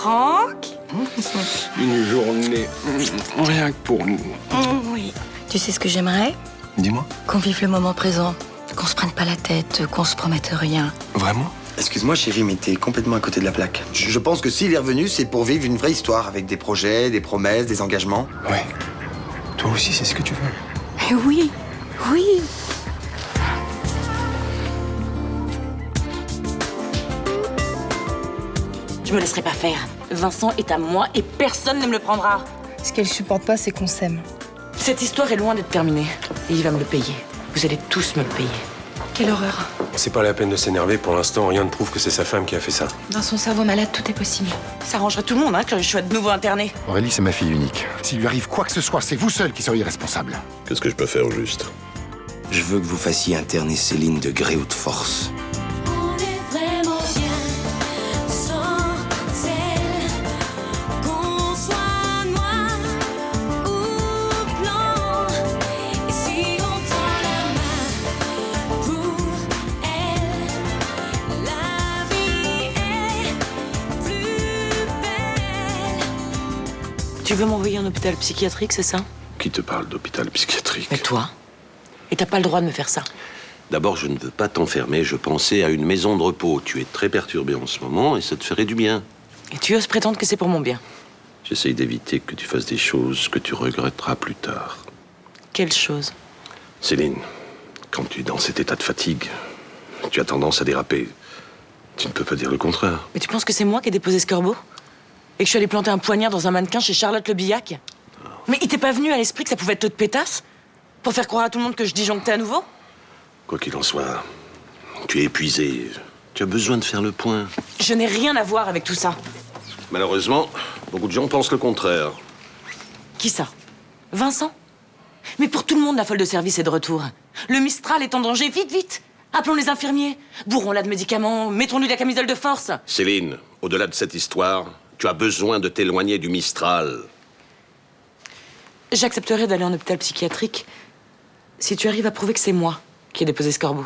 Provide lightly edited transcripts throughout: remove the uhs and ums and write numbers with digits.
Franck? Une journée, rien que pour nous. Oui. Tu sais ce que j'aimerais? Dis-moi. Qu'on vive le moment présent, qu'on se prenne pas la tête, qu'on se promette rien. Vraiment? Excuse-moi chérie, mais t'es complètement à côté de la plaque. Je pense que s'il est revenu, c'est pour vivre une vraie histoire, avec des projets, des promesses, des engagements. Ouais. Toi aussi, c'est ce que tu veux. Mais oui, oui. Je me laisserai pas faire. Vincent est à moi et personne ne me le prendra. Ce qu'elle supporte pas, c'est qu'on s'aime. Cette histoire est loin d'être terminée. Et il va me le payer. Vous allez tous me le payer. Quelle horreur. C'est pas la peine de s'énerver. Pour l'instant, rien ne prouve que c'est sa femme qui a fait ça. Dans son cerveau malade, tout est possible. Ça arrangerait tout le monde, hein, que je sois de nouveau internée. Aurélie, c'est ma fille unique. S'il lui arrive quoi que ce soit, c'est vous seul qui seriez responsable. Qu'est-ce que je peux faire au juste? Je veux que vous fassiez interner Céline de gré ou de force. On est vraiment bien sans elle. Qu'on soit noir ou blanc. Et si on tend la main pour elle, la vie est plus belle. Tu veux m'envoyer en hôpital psychiatrique, c'est ça? Qui te parle d'hôpital psychiatrique? Mais toi? Et t'as pas le droit de me faire ça. D'abord, je ne veux pas t'enfermer. Je pensais à une maison de repos. Tu es très perturbé en ce moment et ça te ferait du bien. Et tu oses prétendre que c'est pour mon bien. J'essaye d'éviter que tu fasses des choses que tu regretteras plus tard. Quelle chose? Céline, quand tu es dans cet état de fatigue, tu as tendance à déraper. Tu ne peux pas dire le contraire. Mais tu penses que c'est moi qui ai déposé ce corbeau? Et que je suis allée planter un poignard dans un mannequin chez Charlotte Le Billac? Mais il t'est pas venu à l'esprit que ça pouvait être l'autre pétasse? Pour faire croire à tout le monde que je disjonctais à nouveau? Quoi qu'il en soit, tu es épuisé. Tu as besoin de faire le point. Je n'ai rien à voir avec tout ça. Malheureusement, beaucoup de gens pensent le contraire. Qui ça? Vincent? Mais pour tout le monde, la folle de service est de retour. Le Mistral est en danger. Vite, vite! Appelons les infirmiers. Bourrons-la de médicaments. Mettons-lui la camisole de force. Céline, au-delà de cette histoire, tu as besoin de t'éloigner du Mistral. J'accepterai d'aller en hôpital psychiatrique si tu arrives à prouver que c'est moi qui ai déposé ce corbeau.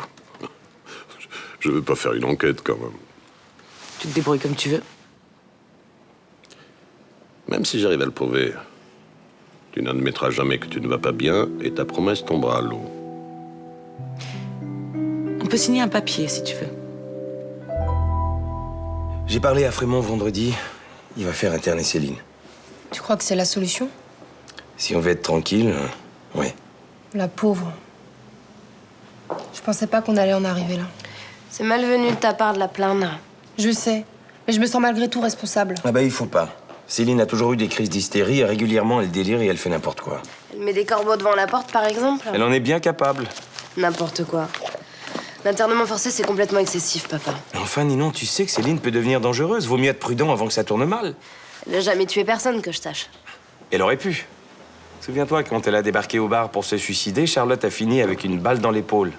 Je veux pas faire une enquête, quand même. Tu te débrouilles comme tu veux. Même si j'arrive à le prouver, tu n'admettras jamais que tu ne vas pas bien et ta promesse tombera à l'eau. On peut signer un papier si tu veux. J'ai parlé à Frémont vendredi. Il va faire interner Céline. Tu crois que c'est la solution? Si on veut être tranquille, ouais. La pauvre. Je pensais pas qu'on allait en arriver là. C'est malvenu de ta part de la plaindre. Je sais, mais je me sens malgré tout responsable. Ah bah il faut pas. Céline a toujours eu des crises d'hystérie et régulièrement elle délire et elle fait n'importe quoi. Elle met des corbeaux devant la porte, par exemple. Elle en est bien capable. N'importe quoi. L'internement forcé, c'est complètement excessif, papa. Enfin Ninon, tu sais que Céline peut devenir dangereuse. Vaut mieux être prudent avant que ça tourne mal. Elle n'a jamais tué personne, que je sache. Elle aurait pu. Souviens-toi, quand elle a débarqué au bar pour se suicider, Charlotte a fini avec une balle dans l'épaule.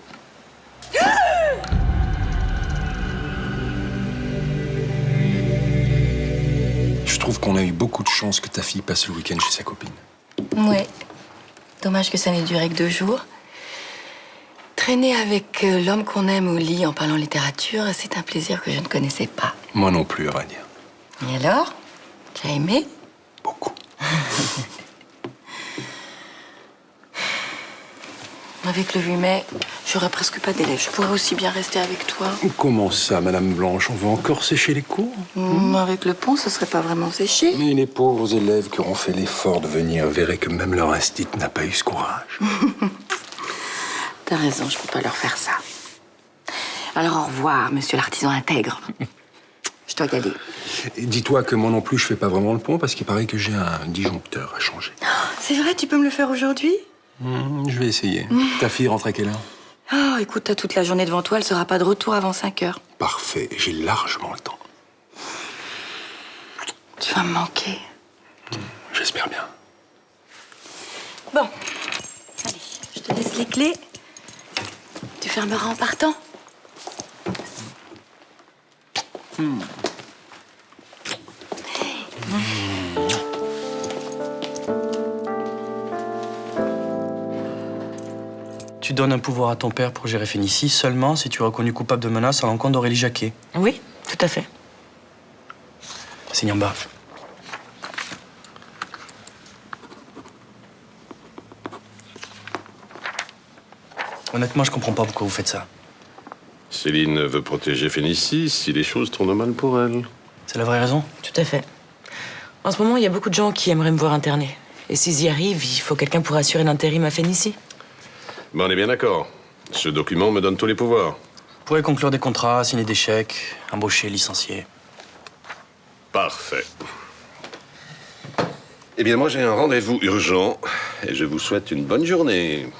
Je trouve qu'on a eu beaucoup de chance que ta fille passe le week-end chez sa copine. Ouais. Dommage que ça n'ait duré que 2 jours. Traîner avec l'homme qu'on aime au lit en parlant littérature, c'est un plaisir que je ne connaissais pas. Moi non plus, à vrai dire. Et alors? Tu as aimé? Beaucoup. Avec le 8 mai, j'aurais presque pas d'élèves. Je pourrais aussi bien rester avec toi. Comment ça, Madame Blanche? On va encore sécher les cours? Avec le pont, ce serait pas vraiment séché. Mais les pauvres élèves qui auront fait l'effort de venir verraient que même leur instit n'a pas eu ce courage. T'as raison, je peux pas leur faire ça. Alors au revoir, monsieur l'artisan intègre. Je dois y aller. Et dis-toi que moi non plus, je fais pas vraiment le pont parce qu'il paraît que j'ai un disjoncteur à changer. C'est vrai, tu peux me le faire aujourd'hui? Je vais essayer. Ta fille rentre à quelle heure? Oh, écoute, t'as toute la journée devant toi, elle sera pas de retour avant 5 heures. Parfait, j'ai largement le temps. Tu vas me manquer. J'espère bien. Bon, allez, je te laisse les clés. Tu fermeras en partant. Tu donnes un pouvoir à ton père pour gérer Phénicie seulement si tu es reconnu coupable de menaces à l'encontre d'Aurélie Jacquet. Oui, tout à fait. Signe en bas. Honnêtement, je comprends pas pourquoi vous faites ça. Céline veut protéger Félicie si les choses tournent mal pour elle. C'est la vraie raison? Tout à fait. En ce moment, il y a beaucoup de gens qui aimeraient me voir internée. Et s'ils y arrivent, il faut quelqu'un pour assurer l'intérim à Fénicie. Ben, on est bien d'accord. Ce document me donne tous les pouvoirs. Vous pourrez conclure des contrats, signer des chèques, embaucher, licencier. Parfait. Eh bien, moi, j'ai un rendez-vous urgent et je vous souhaite une bonne journée.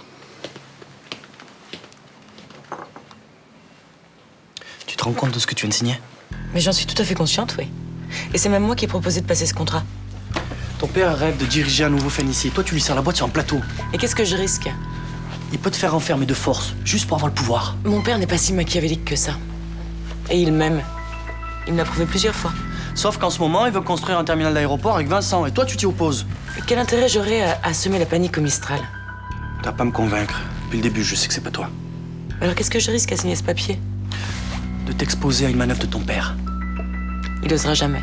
Tu te rends compte de ce que tu viens de signer? Mais j'en suis tout à fait consciente, oui. Et c'est même moi qui ai proposé de passer ce contrat. Ton père rêve de diriger un nouveau Fénicie. Toi, tu lui sers la boîte sur un plateau. Et qu'est-ce que je risque? Il peut te faire enfermer de force, juste pour avoir le pouvoir. Mon père n'est pas si machiavélique que ça. Et il m'aime. Il me l'a prouvé plusieurs fois. Sauf qu'en ce moment, il veut construire un terminal d'aéroport avec Vincent. Et toi, tu t'y opposes. Quel intérêt j'aurais à semer la panique au Mistral? T'as pas à me convaincre. Depuis le début, je sais que c'est pas toi. Alors qu'est-ce que je risque à signer ce papier? De t'exposer à une manœuvre de ton père. Il osera jamais.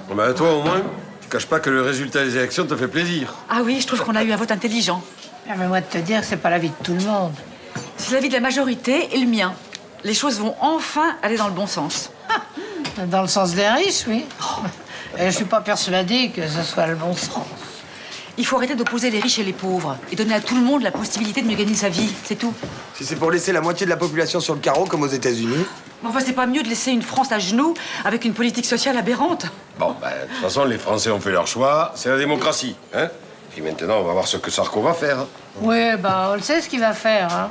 Bon, bah, toi, au moins, tu caches pas que le résultat des élections te fait plaisir. Ah oui, je trouve qu'on a eu un vote intelligent. Permets-moi de te dire que c'est pas l'avis de tout le monde. C'est l'avis de la majorité et le mien. Les choses vont enfin aller dans le bon sens. Dans le sens des riches, oui. Et je suis pas persuadée que ce soit le bon sens. Il faut arrêter d'opposer les riches et les pauvres et donner à tout le monde la possibilité de mieux gagner sa vie, c'est tout. Si c'est pour laisser la moitié de la population sur le carreau, comme aux États-Unis. Enfin, c'est pas mieux de laisser une France à genoux avec une politique sociale aberrante. Bon, bah, de toute façon, les Français ont fait leur choix. C'est la démocratie, hein. Puis maintenant, on va voir ce que Sarko va faire. Oui, bah, on le sait ce qu'il va faire, hein.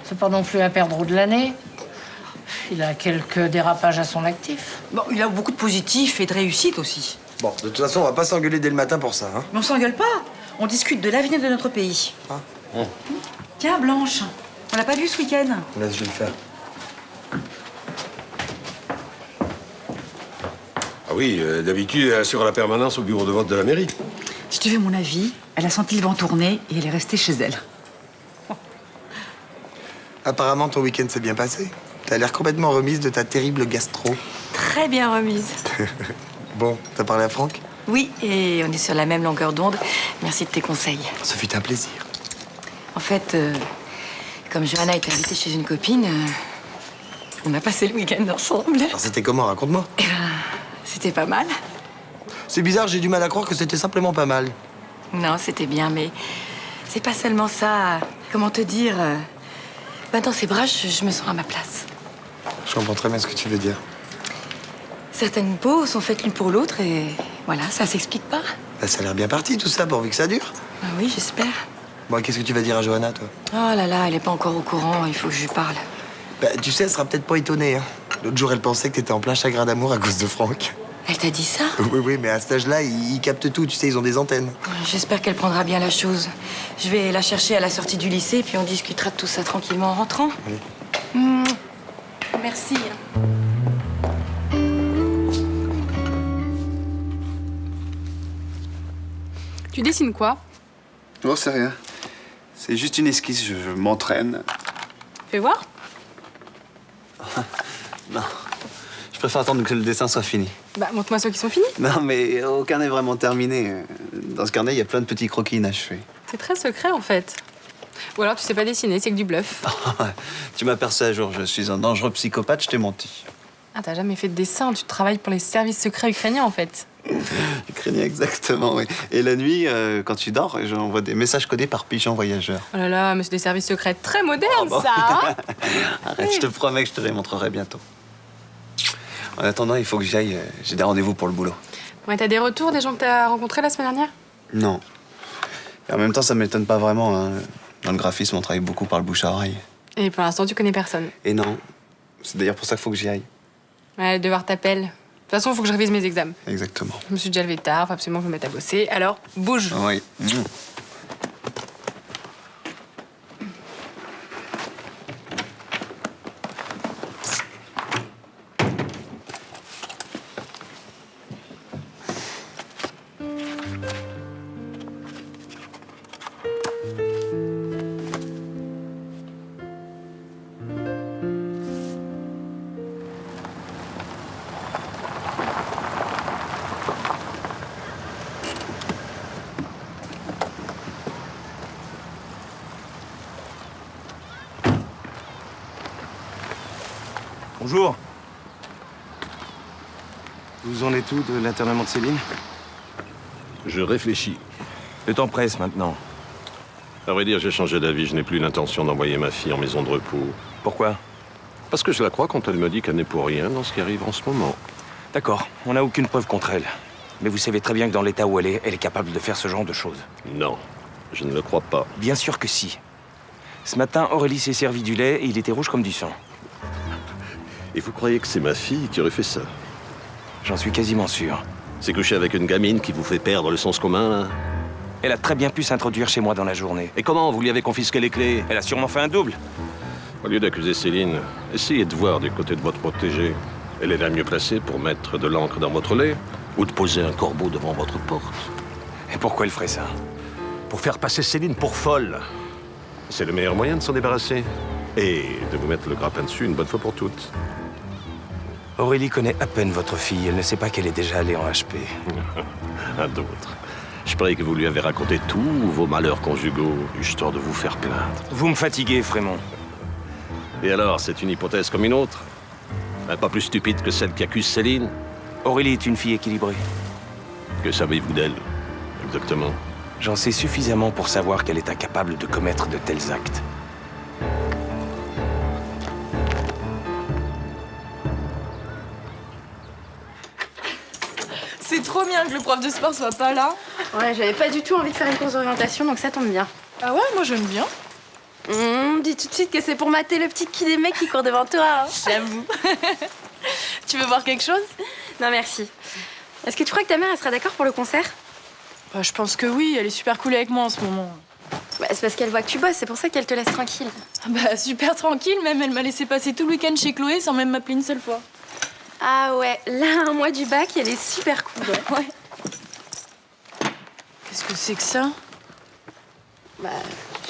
C'est pas non plus un perdreau de l'année. Il a quelques dérapages à son actif. Bon, il a beaucoup de positifs et de réussites aussi. Bon, de toute façon, on va pas s'engueuler dès le matin pour ça, hein. Mais on s'engueule pas. On discute de l'avenir de notre pays. Ah. Tiens, Blanche, on l'a pas vu ce week-end. Laisse, je vais le faire. Ah oui, d'habitude, elle assure la permanence au bureau de vote de la mairie. Si tu veux mon avis, elle a senti le vent tourner et elle est restée chez elle. Apparemment, ton week-end s'est bien passé. T'as l'air complètement remise de ta terrible gastro. Très bien remise. Bon, t'as parlé à Franck? Oui, et on est sur la même longueur d'onde. Merci de tes conseils. Ce fut un plaisir. En fait, comme Johanna était invitée chez une copine, on a passé le week-end ensemble. Alors c'était comment? Raconte-moi. C'était pas mal. C'est bizarre, j'ai du mal à croire que c'était simplement pas mal. Non, c'était bien, mais c'est pas seulement ça. Comment te dire dans ses bras, je me sens à ma place. Je comprends très bien ce que tu veux dire. Certaines peaux sont faites l'une pour l'autre et voilà, ça s'explique pas. Bah, ça a l'air bien parti tout ça, pourvu que ça dure. Ah oui, j'espère. Bon, qu'est-ce que tu vas dire à Johanna, toi? Oh là là, elle est pas encore au courant, il faut que je lui parle. Bah, tu sais, elle sera peut-être pas étonnée, hein. L'autre jour, elle pensait que t'étais en plein chagrin d'amour à cause de Franck. Elle t'a dit ça? Oui, mais à cet âge-là, ils captent tout, tu sais, ils ont des antennes. J'espère qu'elle prendra bien la chose. Je vais la chercher à la sortie du lycée, puis on discutera de tout ça tranquillement en rentrant. Oui. Merci. Tu dessines quoi? Non, c'est rien. C'est juste une esquisse, je m'entraîne. Fais voir. Non, je préfère attendre que le dessin soit fini. Bah, montre-moi ceux qui sont finis. Non, mais aucun n'est vraiment terminé. Dans ce carnet, il y a plein de petits croquis inachevés. C'est très secret, en fait. Ou alors tu sais pas dessiner, c'est que du bluff. Tu m'as percé à jour, je suis un dangereux psychopathe, je t'ai menti. Ah, t'as jamais fait de dessin, tu travailles pour les services secrets ukrainiens, en fait. Ukrainien, exactement, oui. Et la nuit, quand tu dors, j'envoie des messages codés par pigeon voyageur. Oh là là, mais c'est des services secrets très modernes, bon. ça, hein. Arrête, je te promets que je te les montrerai bientôt. En attendant, il faut que j'y aille, j'ai des rendez-vous pour le boulot. Ouais, t'as des retours des gens que t'as rencontrés la semaine dernière? Non. Et en même temps, ça m'étonne pas vraiment, hein. Dans le graphisme, on travaille beaucoup par le bouche à oreille. Et pour l'instant, tu connais personne. Et non. C'est d'ailleurs pour ça qu'il faut que j'y aille. Ouais, le devoir t'appelle. De toute façon, il faut que je révise mes examens. Exactement. Je me suis déjà levée tard, faut absolument que je me mette à bosser. Alors, bouge. Oui. Bonjour. Vous en êtes où de l'internement de Céline? Je réfléchis. Le temps presse maintenant. À vrai dire, j'ai changé d'avis. Je n'ai plus l'intention d'envoyer ma fille en maison de repos. Pourquoi? Parce que je la crois quand elle me dit qu'elle n'est pour rien dans ce qui arrive en ce moment. D'accord, on n'a aucune preuve contre elle. Mais vous savez très bien que dans l'état où elle est capable de faire ce genre de choses. Non, je ne le crois pas. Bien sûr que si. Ce matin, Aurélie s'est servi du lait et il était rouge comme du sang. Et vous croyez que c'est ma fille qui aurait fait ça? J'en suis quasiment sûr. C'est coucher avec une gamine qui vous fait perdre le sens commun, là? Elle a très bien pu s'introduire chez moi dans la journée. Et comment? Vous lui avez confisqué les clés? Elle a sûrement fait un double. Au lieu d'accuser Céline, essayez de voir du côté de votre protégée. Elle est la mieux placée pour mettre de l'encre dans votre lait ou de poser un corbeau devant votre porte. Et pourquoi elle ferait ça? Pour faire passer Céline pour folle. C'est le meilleur moyen de s'en débarrasser. Et de vous mettre le grappin dessus une bonne fois pour toutes. Aurélie connaît à peine votre fille. Elle ne sait pas qu'elle est déjà allée en HP. À d'autres. Je parie que vous lui avez raconté tous vos malheurs conjugaux, histoire de vous faire plaindre. Vous me fatiguez, Frémont. Et alors, c'est une hypothèse comme une autre? Pas plus stupide que celle qui accuse Céline? Aurélie est une fille équilibrée. Que savez-vous d'elle, exactement? J'en sais suffisamment pour savoir qu'elle est incapable de commettre de tels actes. C'est trop bien que le prof de sport soit pas là. Ouais, j'avais pas du tout envie de faire une course d'orientation, donc ça tombe bien. Ah ouais, moi j'aime bien. Dis tout de suite que c'est pour mater le petit cul des mecs qui court devant toi. Hein. J'avoue. Tu veux voir quelque chose? Non, merci. Est-ce que tu crois que ta mère, elle sera d'accord pour le concert? Bah, je pense que oui, elle est super cool avec moi en ce moment. Bah, c'est parce qu'elle voit que tu bosses, c'est pour ça qu'elle te laisse tranquille. Bah, super tranquille, même elle m'a laissé passer tout le week-end chez Chloé sans même m'appeler une seule fois. Ah ouais, là, un mois du bac, elle est super cool. Ouais. Qu'est-ce que c'est que ça? Bah,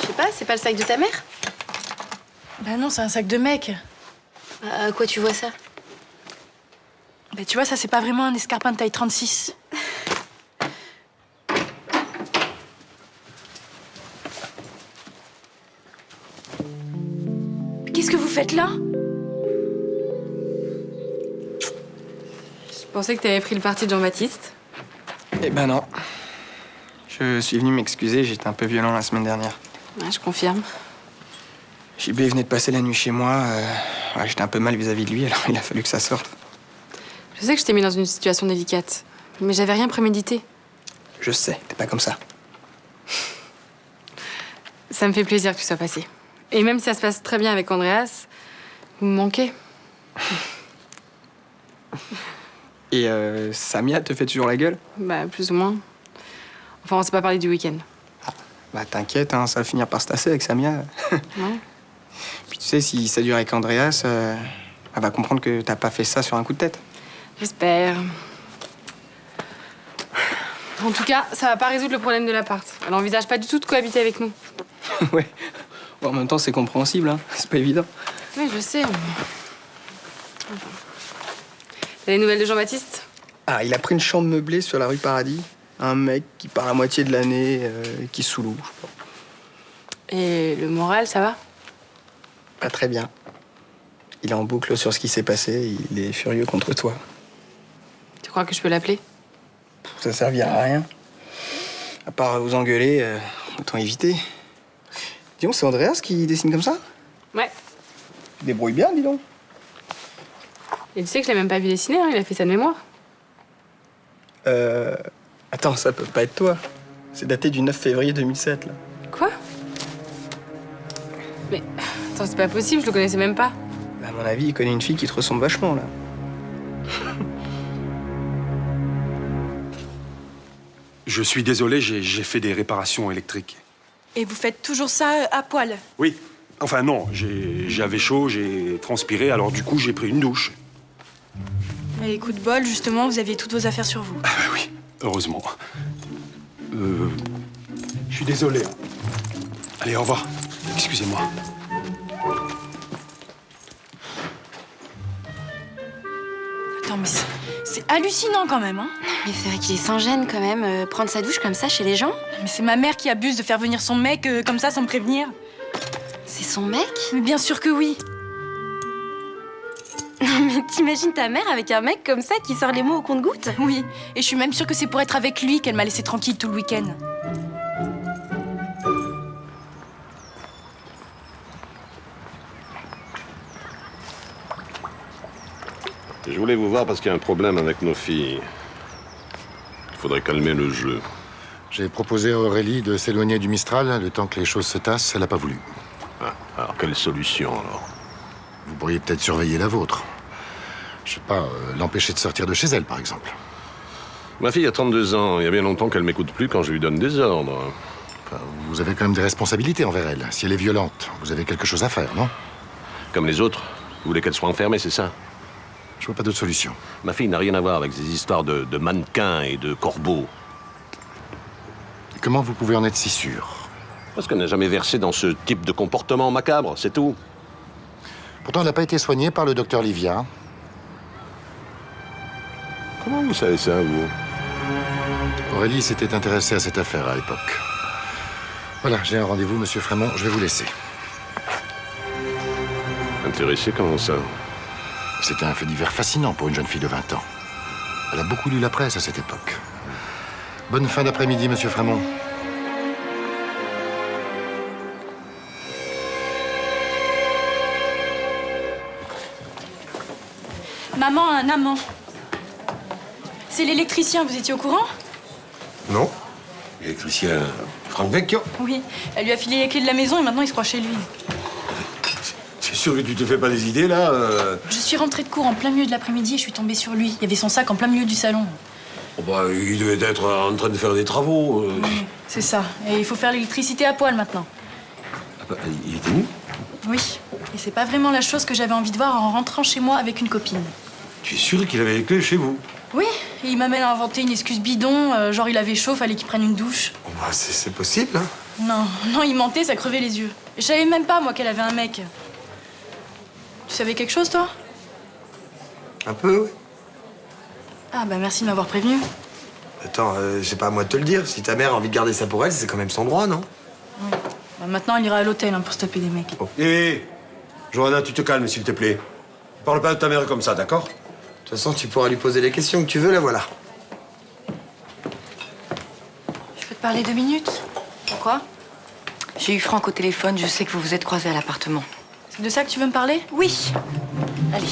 je sais pas, c'est pas le sac de ta mère? Bah non, c'est un sac de mec. À quoi tu vois ça? Bah tu vois, ça c'est pas vraiment un escarpin de taille 36. Qu'est-ce que vous faites là? Je pensais que t'avais pris le parti de Jean-Baptiste. Eh ben non. Je suis venu m'excuser, j'étais un peu violent la semaine dernière. Ouais, je confirme. JB venait de passer la nuit chez moi. Ouais, j'étais un peu mal vis-à-vis de lui, alors il a fallu que ça sorte. Je sais que je t'ai mis dans une situation délicate, mais j'avais rien prémédité. Je sais, t'es pas comme ça. Ça me fait plaisir que tu sois passé. Et même si ça se passe très bien avec Andreas, vous me manquez. Et Samia te fait toujours la gueule? Bah, plus ou moins. Enfin, on s'est pas parlé du week-end. Bah t'inquiète, hein, ça va finir par se tasser avec Samia. Ouais. Puis tu sais, si ça dure avec Andreas, elle va comprendre que t'as pas fait ça sur un coup de tête. J'espère. En tout cas, ça va pas résoudre le problème de l'appart. Elle envisage pas du tout de cohabiter avec nous. Ouais. Bon, en même temps, c'est compréhensible, hein. C'est pas évident. Oui, je sais. Enfin. T'as des nouvelles de Jean-Baptiste? Ah, il a pris une chambre meublée sur la rue Paradis. Un mec qui part la moitié de l'année, qui est sous l'eau, je sais pas. Et le moral, ça va? Pas très bien. Il est en boucle sur ce qui s'est passé, il est furieux contre toi. Tu crois que je peux l'appeler? Ça servira à rien. À part vous engueuler, autant éviter. Dis donc, c'est Andreas qui dessine comme ça? Ouais. Il débrouille bien, dis donc. Et tu sais que je l'ai même pas vu dessiner, hein, il a fait ça de mémoire. Attends, ça peut pas être toi. C'est daté du 9 février 2007, là. Quoi? Mais attends, c'est pas possible, je le connaissais même pas. Bah, à mon avis, il connaît une fille qui te ressemble vachement, là. Je suis désolé, j'ai fait des réparations électriques. Et vous faites toujours ça à poil? Oui. Enfin non, j'avais chaud, j'ai transpiré, alors du coup j'ai pris une douche. Et coup de bol, justement, vous aviez toutes vos affaires sur vous. Ah bah oui, heureusement. Je suis désolé. Allez, au revoir. Excusez-moi. Attends, mais c'est hallucinant quand même, hein? Mais c'est vrai qu'il est sans gêne quand même, prendre sa douche comme ça chez les gens. Mais c'est ma mère qui abuse de faire venir son mec comme ça sans me prévenir. C'est son mec? Mais bien sûr que oui. Mais t'imagines ta mère avec un mec comme ça qui sort les mots au compte-gouttes? Oui, et je suis même sûre que c'est pour être avec lui qu'elle m'a laissé tranquille tout le week-end. Je voulais vous voir parce qu'il y a un problème avec nos filles. Il faudrait calmer le jeu. J'ai proposé à Aurélie de s'éloigner du Mistral le temps que les choses se tassent. Elle n'a pas voulu. Ah, alors, quelle solution, alors? Vous pourriez peut-être surveiller la vôtre. Je sais pas, l'empêcher de sortir de chez elle, par exemple. Ma fille a 32 ans. Il y a bien longtemps qu'elle m'écoute plus quand je lui donne des ordres. Enfin, vous avez quand même des responsabilités envers elle. Si elle est violente, vous avez quelque chose à faire, non? Comme les autres. Vous voulez qu'elle soit enfermée, c'est ça? Je vois pas d'autre solution. Ma fille n'a rien à voir avec ces histoires de mannequins et de corbeaux. Comment vous pouvez en être si sûr? Parce qu'elle n'a jamais versé dans ce type de comportement macabre, c'est tout. Pourtant, elle n'a pas été soignée par le docteur Livia. Comment vous savez ça, vous? Aurélie s'était intéressée à cette affaire à l'époque. Voilà, j'ai un rendez-vous, monsieur Frémont. Je vais vous laisser. Intéressé, comment ça? C'était un fait divers fascinant pour une jeune fille de 20 ans. Elle a beaucoup lu la presse à cette époque. Bonne fin d'après-midi, monsieur Frémont. Maman a un amant. C'est l'électricien, vous étiez au courant? Non. L'électricien Franck Vecchio. Oui, elle lui a filé les clés de la maison et maintenant il se croit chez lui. C'est sûr que tu te fais pas des idées, là Je suis rentrée de cours en plein milieu de l'après-midi et je suis tombée sur lui. Il y avait son sac en plein milieu du salon. Oh bah, il devait être en train de faire des travaux. Oui, c'est ça. Et il faut faire l'électricité à poil maintenant. Ah bah, il était nu? Oui. Et c'est pas vraiment la chose que j'avais envie de voir en rentrant chez moi avec une copine. Tu es sûr qu'il avait les clés chez vous? Oui, et il m'a même inventé une excuse bidon, genre il avait chaud, fallait qu'il prenne une douche. Oh bah, c'est possible, hein? Non, il mentait, ça crevait les yeux. Et je savais même pas, moi, qu'elle avait un mec. Tu savais quelque chose, toi? Un peu, oui. Ah, bah merci de m'avoir prévenu. Attends, c'est pas à moi de te le dire. Si ta mère a envie de garder ça pour elle, c'est quand même son droit, non? Oui. Bah, maintenant, elle ira à l'hôtel pour se taper des mecs. Oh. Johanna, tu te calmes, s'il te plaît. Parle pas de ta mère comme ça, d'accord? De toute façon, tu pourras lui poser les questions que tu veux, la voilà. Je peux te parler 2 minutes? Pourquoi? J'ai eu Franck au téléphone, je sais que vous vous êtes croisés à l'appartement. C'est de ça que tu veux me parler? Oui. Allez.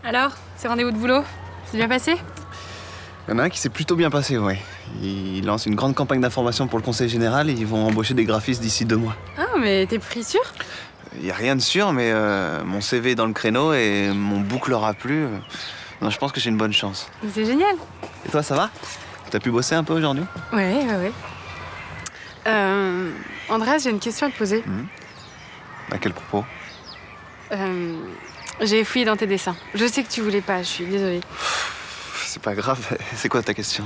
Alors, ces rendez-vous de boulot, c'est bien passé? Il y en a un qui s'est plutôt bien passé, ouais. Ils lancent une grande campagne d'information pour le conseil général et ils vont embaucher des graphistes d'ici 2 mois. Ah, mais t'es pris sûr? Il y a rien de sûr, mais mon CV est dans le créneau et mon book leur a plu. Non, je pense que j'ai une bonne chance. C'est génial. Et toi, ça va? T'as pu bosser un peu aujourd'hui? Ouais. Andreas, j'ai une question à te poser. À quel propos? J'ai fouillé dans tes dessins. Je sais que tu voulais pas, je suis désolée. C'est pas grave. C'est quoi ta question?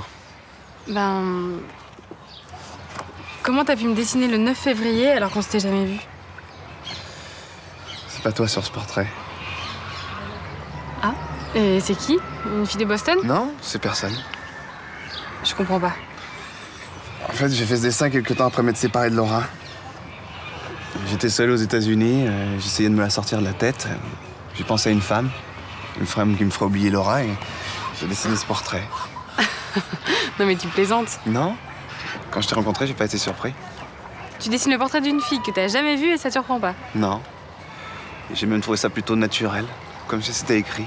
Comment t'as pu me dessiner le 9 février alors qu'on s'était jamais vu? C'est pas toi sur ce portrait. Ah? Et c'est qui? Une fille de Boston? Non, c'est personne. Je comprends pas. En fait, j'ai fait ce dessin quelques temps après m'être séparé de Laura. J'étais seul aux États-Unis, j'essayais de me la sortir de la tête. J'ai pensé à une femme qui me ferait oublier Laura et j'ai dessiné ce portrait. Non mais tu plaisantes. Non. Quand je t'ai rencontré, j'ai pas été surpris. Tu dessines le portrait d'une fille que t'as jamais vue et ça te surprend pas? Non. Et j'ai même trouvé ça plutôt naturel, comme si c'était écrit.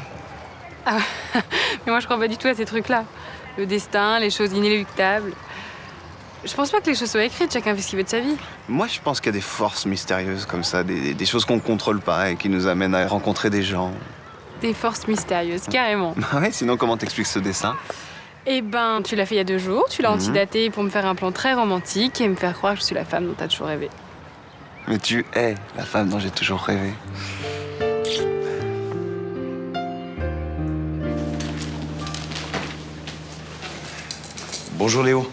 Ah, mais moi je crois pas du tout à ces trucs-là. Le destin, les choses inéluctables. Je pense pas que les choses soient écrites, chacun fait ce qu'il veut de sa vie. Moi, je pense qu'il y a des forces mystérieuses comme ça, des choses qu'on ne contrôle pas et qui nous amènent à rencontrer des gens. Des forces mystérieuses, carrément. Bah ouais, sinon comment t'expliques ce dessin? Eh ben, tu l'as fait il y a 2 jours, tu l'as antidaté pour me faire un plan très romantique et me faire croire que je suis la femme dont t'as toujours rêvé. Mais tu es la femme dont j'ai toujours rêvé. Bonjour Léo.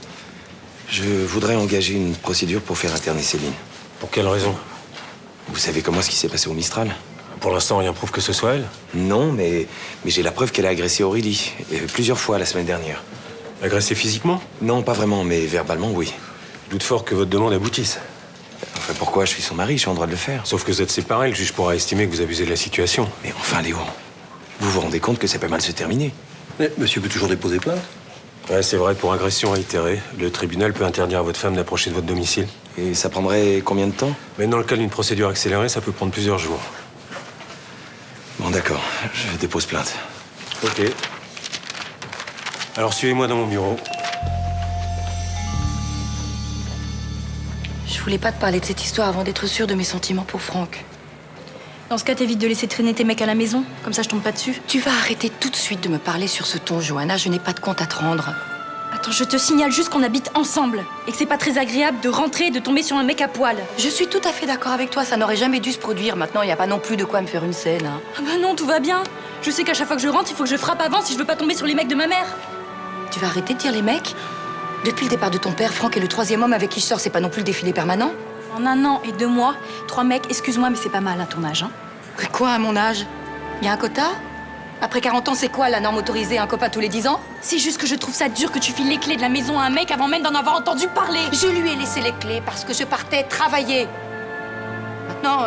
Je voudrais engager une procédure pour faire interner Céline. Pour quelle raison? Vous savez comment ce qui s'est passé au Mistral? Pour l'instant, rien prouve que ce soit elle. Non, mais j'ai la preuve qu'elle a agressé Aurélie, plusieurs fois la semaine dernière. Agressé physiquement? Non, pas vraiment, mais verbalement, oui. Je doute fort que votre demande aboutisse. Enfin, pourquoi? Je suis son mari, je suis en droit de le faire. Sauf que vous êtes séparés, le juge pourra estimer que vous abusez de la situation. Mais enfin, Léo, vous vous rendez compte que ça peut mal se terminer? Mais monsieur peut toujours déposer plainte. Ouais, c'est vrai, pour agression réitérée, le tribunal peut interdire à votre femme d'approcher de votre domicile. Et ça prendrait combien de temps? Mais dans le cas d'une procédure accélérée, ça peut prendre plusieurs jours. Bon, d'accord, je dépose plainte. Ok. Alors suivez-moi dans mon bureau. Je voulais pas te parler de cette histoire avant d'être sûre de mes sentiments pour Franck. Dans ce cas, t'évites de laisser traîner tes mecs à la maison, comme ça je tombe pas dessus. Tu vas arrêter tout de suite de me parler sur ce ton, Johanna. Je n'ai pas de compte à te rendre. Attends, je te signale juste qu'on habite ensemble et que c'est pas très agréable de rentrer et de tomber sur un mec à poil. Je suis tout à fait d'accord avec toi. Ça n'aurait jamais dû se produire. Maintenant, il n'y a pas non plus de quoi me faire une scène. Hein. Ah bah non, tout va bien. Je sais qu'à chaque fois que je rentre, il faut que je frappe avant si je veux pas tomber sur les mecs de ma mère. Tu vas arrêter de dire les mecs? Depuis le départ de ton père, Franck est le 3e homme avec qui je sors. C'est pas non plus le défilé permanent? En 1 an et 2 mois, 3 mecs, excuse-moi, mais c'est pas mal à ton âge, hein. Quoi, à mon âge? Il y a un quota? Après 40 ans, c'est quoi la norme autorisée? Un copain tous les 10 ans? C'est juste que je trouve ça dur que tu files les clés de la maison à un mec avant même d'en avoir entendu parler. Je lui ai laissé les clés parce que je partais travailler. Maintenant,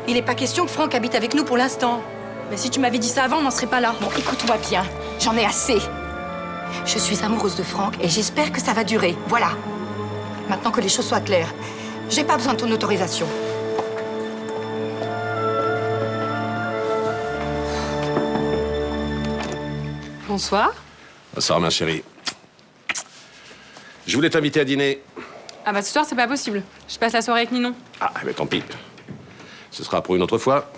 il n'est pas question que Franck habite avec nous pour l'instant. Mais si tu m'avais dit ça avant, on n'en serait pas là. Bon, écoute-moi bien, j'en ai assez. Je suis amoureuse de Franck et j'espère que ça va durer. Voilà. Maintenant que les choses soient claires, j'ai pas besoin de ton autorisation. Bonsoir. Bonsoir, ma chérie. Je voulais t'inviter à dîner. Ah bah ce soir, c'est pas possible. Je passe la soirée avec Ninon. Ah, mais tant pis. Ce sera pour une autre fois.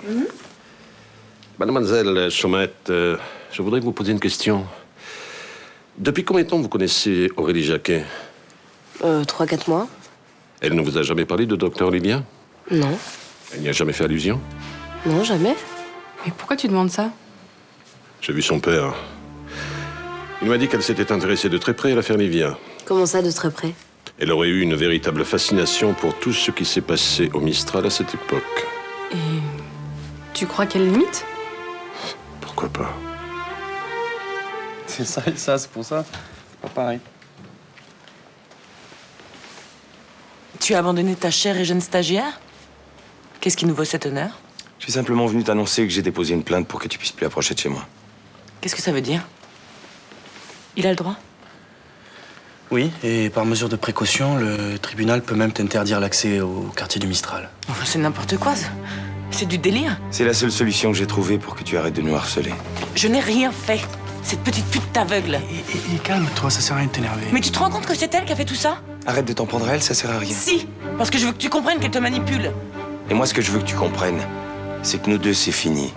Mademoiselle Chaumette, je voudrais vous poser une question. Depuis combien de temps vous connaissez Aurélie Jacquet? 3-4 mois. Elle ne vous a jamais parlé de docteur Olivia? Non. Elle n'y a jamais fait allusion? Non, jamais. Mais pourquoi tu demandes ça? J'ai vu son père. Il m'a dit qu'elle s'était intéressée de très près à l'affaire Livia. Comment ça, de très près? Elle aurait eu une véritable fascination pour tout ce qui s'est passé au Mistral à cette époque. Et tu crois qu'elle limite? Pourquoi pas? C'est ça et ça, c'est pour ça. C'est pas pareil. Tu as abandonné ta chère et jeune stagiaire? Qu'est-ce qui nous vaut cet honneur? Je suis simplement venu t'annoncer que j'ai déposé une plainte pour que tu puisses plus approcher de chez moi. Qu'est-ce que ça veut dire? Il a le droit? Oui, et par mesure de précaution, le tribunal peut même t'interdire l'accès au quartier du Mistral. Enfin, c'est n'importe quoi, ça. C'est du délire. C'est la seule solution que j'ai trouvée pour que tu arrêtes de nous harceler. Je n'ai rien fait. Cette petite pute t'aveugle. Et calme-toi, ça sert à rien de t'énerver. Mais tu te rends compte que c'est elle qui a fait tout ça? Arrête de t'en prendre à elle, ça sert à rien. Si, parce que je veux que tu comprennes qu'elle te manipule. Et moi, ce que je veux que tu comprennes, c'est que nous deux, c'est fini.